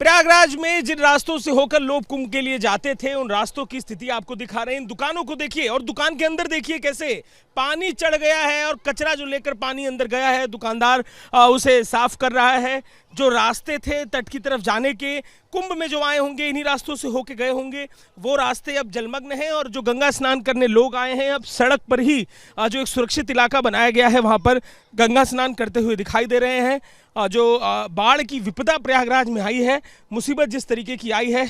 प्रयागराज में जिन रास्तों से होकर लोग कुंभ के लिए जाते थे उन रास्तों की स्थिति आपको दिखा रहे हैं। इन दुकानों को देखिए और दुकान के अंदर देखिए कैसे पानी चढ़ गया है और कचरा जो लेकर पानी अंदर गया है दुकानदार उसे साफ कर रहा है। जो रास्ते थे तट की तरफ जाने के, कुंभ में जो आए होंगे इन्हीं रास्तों से होके गए होंगे, वो रास्ते अब जलमग्न हैं और जो गंगा स्नान करने लोग आए हैं अब सड़क पर ही जो एक सुरक्षित इलाका बनाया गया है वहाँ पर गंगा स्नान करते हुए दिखाई दे रहे हैं। जो बाढ़ की विपदा प्रयागराज में आई है, मुसीबत जिस तरीके की आई है,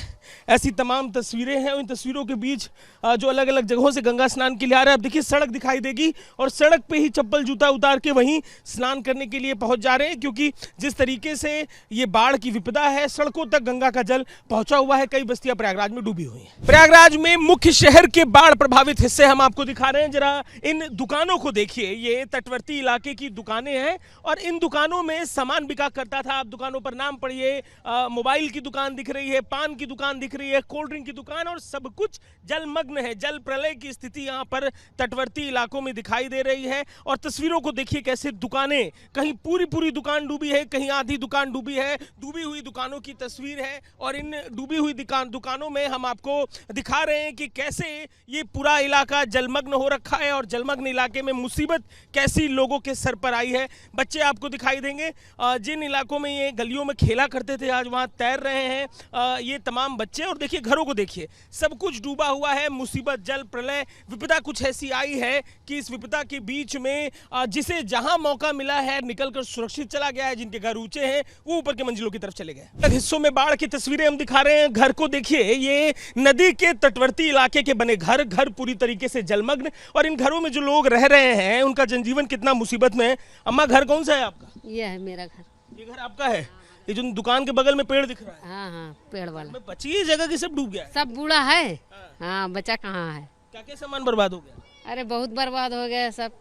ऐसी तमाम तस्वीरें हैं। उन तस्वीरों के बीच जो अलग अलग जगहों से गंगा स्नान के लिए आ रहे हैं, अब देखिए सड़क दिखाई देगी और सड़क पे ही चप्पल जूता उतार के वहीं स्नान करने के लिए पहुंच जा रहे हैं, क्योंकि जिस तरीके से ये बाढ़ की विपदा है सड़कों तक गंगा का जल पहुंचा हुआ है। कई बस्तियां प्रयागराज में डूबी हुई हैं। प्रयागराज में मुख्य शहर के बाढ़ प्रभावित हिस्से हम आपको दिखा रहे हैं। जरा इन दुकानों को देखिए, ये तटवर्ती इलाके की दुकानें हैं और इन दुकानों में सामान बिका करता था। आप दुकानों पर नाम पढ़िए, मोबाइल की दुकान दिख रही है, पान की दुकान दिख रही है, कोल्ड ड्रिंक की दुकान, और सब कुछ जलमग्न है। जल प्रलय की स्थिति यहाँ पर तटवर्ती इलाकों में दिखाई दे रही है। और तस्वीरों को देखिए कैसे दुकानें, कहीं पूरी दुकान डूबी है, कहीं आधी दुकान डूबी है। डूबी हुई दुकानों की तस्वीर है और इन डूबी हुई दुकानों में हम आपको दिखा रहे हैं कि कैसे ये पूरा इलाका जलमग्न हो रखा है और जलमग्न इलाके में मुसीबत कैसी लोगों के सर पर आई है। बच्चे आपको दिखाई देंगे जिन इलाकों में ये गलियों में खेला करते थे आज वहाँ तैर रहे हैं ये तमाम बच्चे। और देखिए घरों को देखिए, सब कुछ डूबा हुआ है। मुसीबत, जल प्रलय, विपदा कुछ ऐसी आई है कि इस विपदा के बीच में जिसे जहां मौका मिला है निकलकर सुरक्षित चला गया है। जिनके घर ऊंचे हैं वो ऊपर के मंजिलों की तरफ चले गए। हिस्सों में बाढ़ की तस्वीरें हम दिखा रहे हैं। घर को देखिए, ये नदी के तटवर्ती इलाके के बने घर पूरी तरीके से जलमग्न, और इन घरों में जो लोग रह रहे हैं उनका जनजीवन कितना मुसीबत में है। अम्मा, घर कौन सा है आपका? ये है मेरा घर। ये घर आपका है? ये जो दुकान के बगल में पेड़ दिख रहा है? हाँ, पेड़ वाला। बची ये जगह की सब डूब गया है? सब बूढ़ा है। हाँ, बचा कहाँ है? क्या क्या सामान बर्बाद हो गया? अरे बहुत बर्बाद हो गया सब।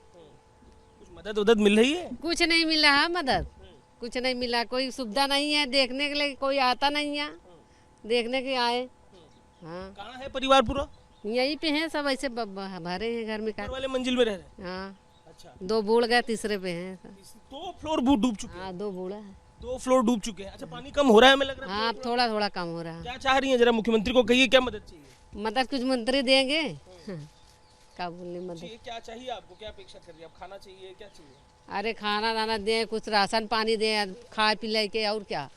कुछ मदद मिल रही है? कुछ नहीं मिला है मदद, कुछ नहीं मिला। कोई सुविधा नहीं है, देखने के लिए कोई आता नहीं है, देखने के आए। हाँ। कहाँ है परिवार पूरा? यहीं पे है सब, ऐसे भरे हैं घर में। घर वाले मंजिल में रह रहे हैं? हाँ। अच्छा। 2 बूढ़ गए, तीसरे पे हैं। 2 फ्लोर डूब चुके हैं? हाँ, 2 बूढ़ा है। 2 फ्लोर डूब चुके हैं। अच्छा, पानी कम हो रहा है हमें लग रहा है? हाँ, थोड़ा कम हो रहा है। क्या चाह रही है? जरा मुख्यमंत्री को कहिए क्या मदद चाहिए। मदद कुछ मंत्री देंगे। क्या बोलने मदद? क्या चाहिए आपको? क्या अपेक्षा कर रही है आप? खाना चाहिए? क्या चाहिए? अरे खाना दाना दें, कुछ राशन पानी दें, खा पी ले के, और क्या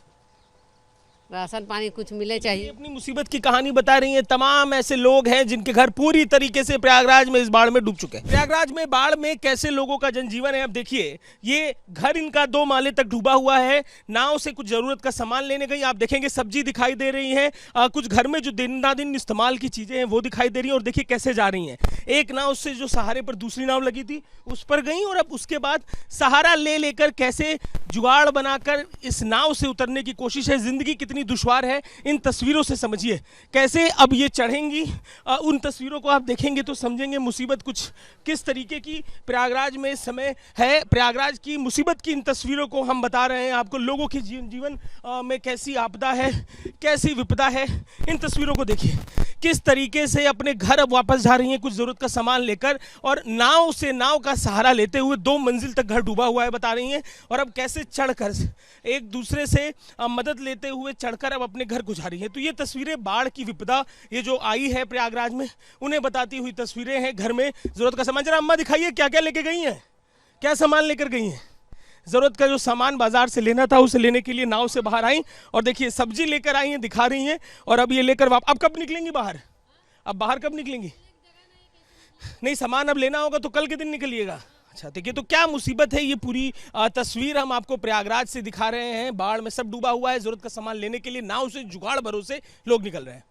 राशन पानी कुछ मिले चाहिए। अपनी मुसीबत की कहानी बता रही हैं। तमाम ऐसे लोग हैं जिनके घर पूरी तरीके से प्रयागराज में इस बाढ़ में डूब चुके हैं। प्रयागराज में बाढ़ में कैसे लोगों का जनजीवन है अब देखिए। ये घर इनका 2 माले तक डूबा हुआ है। नाव से कुछ जरूरत का सामान लेने गई, आप देखेंगे सब्जी दिखाई दे रही है। कुछ घर में जो दिन इस्तेमाल की चीजें हैं वो दिखाई दे रही है। और देखिए कैसे जा रही हैं। एक नाव से जो सहारे पर दूसरी नाव लगी थी उस पर गई और अब उसके बाद सहारा लेकर कैसे जुगाड़ बनाकर इस नाव से उतरने की कोशिश है। जिंदगी कितनी दुश्वार है इन तस्वीरों से समझिए। कैसे अब ये चढ़ेंगी, उन तस्वीरों को आप देखेंगे तो समझेंगे मुसीबत कुछ किस तरीके की प्रयागराज में इस समय है। प्रयागराज की मुसीबत की इन तस्वीरों को हम बता रहे हैं आपको। लोगों के जीवन में कैसी आपदा है, कैसी विपदा है। इन तस्वीरों को देखिए किस तरीके से अपने घर अब वापस जा रही हैं कुछ जरूरत का सामान लेकर, और नाव का सहारा लेते हुए 2 मंजिल तक घर डूबा हुआ है बता रही हैं। और अब कैसे चढ़कर एक दूसरे से मदद लेते हुए चढ़कर अब अपने घर गुजारी है। तो ये तस्वीरें बाढ़ की विपदा ये जो आई है प्रयागराज में उन्हें बताती हुई तस्वीरें हैं। घर में जरूरत का सामान, जरा अम्मा दिखाइए क्या क्या लेके गई हैं, क्या सामान लेकर गई हैं। जरूरत का जो सामान बाजार से लेना था उसे लेने के लिए नाव से बाहर आई और देखिए सब्जी लेकर आई हैं, दिखा रही हैं। और अब ये लेकर अब कब निकलेंगी बाहर? अब बाहर कब निकलेंगी? नहीं, सामान अब लेना होगा तो कल के दिन निकलिएगा। अच्छा, देखिए तो क्या मुसीबत है। ये पूरी तस्वीर हम आपको प्रयागराज से दिखा रहे हैं। बाढ़ में सब डूबा हुआ है। जरूरत का सामान लेने के लिए नाव से जुगाड़ भरोसे लोग निकल रहे हैं।